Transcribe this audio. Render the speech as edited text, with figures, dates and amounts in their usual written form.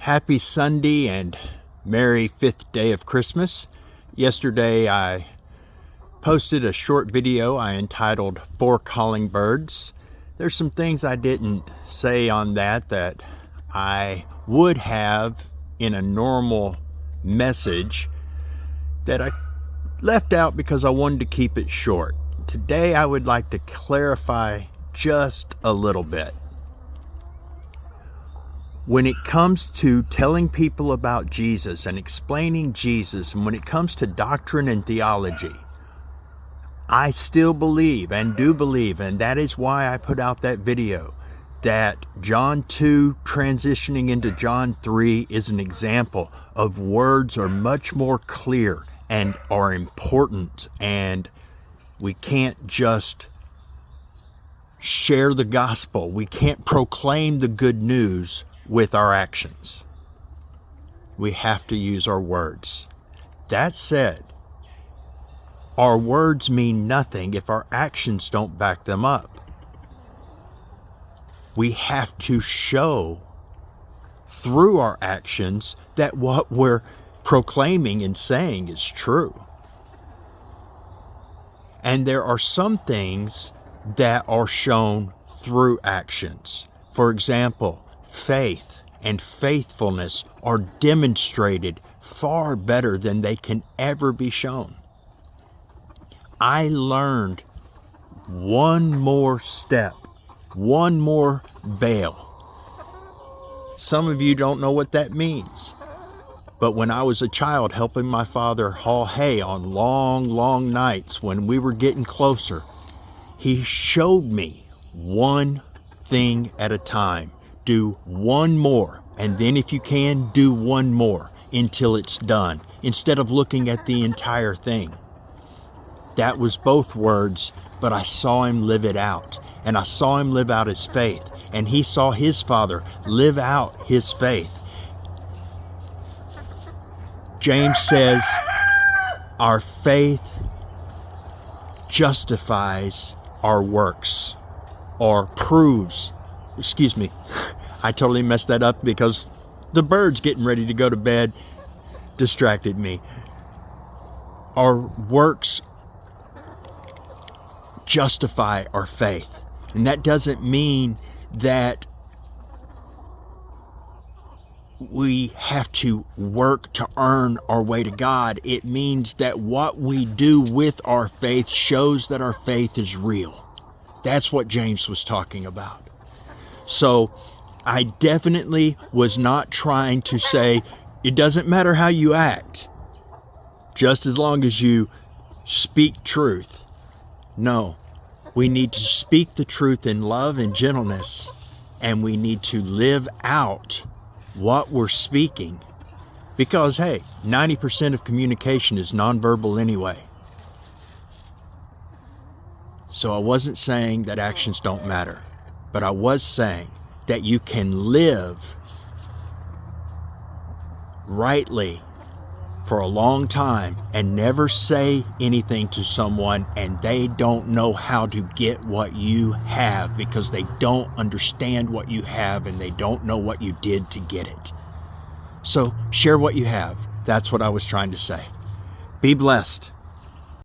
Happy Sunday and Merry 5th day of Christmas. Yesterday I posted a short video I entitled "For Calling Birds." There's some things I didn't say on that I would have in a normal message that I left out because I wanted to keep it short. Today I would like to clarify just a little bit. When it comes to telling people about Jesus and explaining Jesus, and when it comes to doctrine and theology, I still believe and do believe, and that is why I put out that video, that John 2 transitioning into John 3 is an example of words are much more clear and are important, and we can't just share the gospel. We can't proclaim the good news with our actions. We have to use our words. That said, our words mean nothing if our actions don't back them up. We have to show through our actions that what we're proclaiming and saying is true. And there are some things that are shown through actions. For example, faith and faithfulness are demonstrated far better than they can ever be shown. I learned one more step, one more veil. Some of you don't know what that means. But when I was a child helping my father haul hay on long nights when we were getting closer, he showed me one thing at a time. Do one more, and then if you can, do one more until it's done, instead of looking at the entire thing. That was both words, but I saw him live it out, and I saw him live out his faith, and he saw his father live out his faith. James says our faith justifies our works, or proves, I totally messed that up because the birds getting ready to go to bed distracted me. Our works justify our faith. And that doesn't mean that we have to work to earn our way to God. It means that what we do with our faith shows that our faith is real. That's what James was talking about. So I definitely was not trying to say it doesn't matter how you act, just as long as you speak truth. No, we need to speak the truth in love and gentleness, and we need to live out what we're speaking, because hey, 90% of communication is nonverbal anyway. So I wasn't saying that actions don't matter, but I was saying that you can live rightly for a long time and never say anything to someone and they don't know how to get what you have because they don't understand what you have and they don't know what you did to get it. So share what you have. That's what I was trying to say. Be blessed.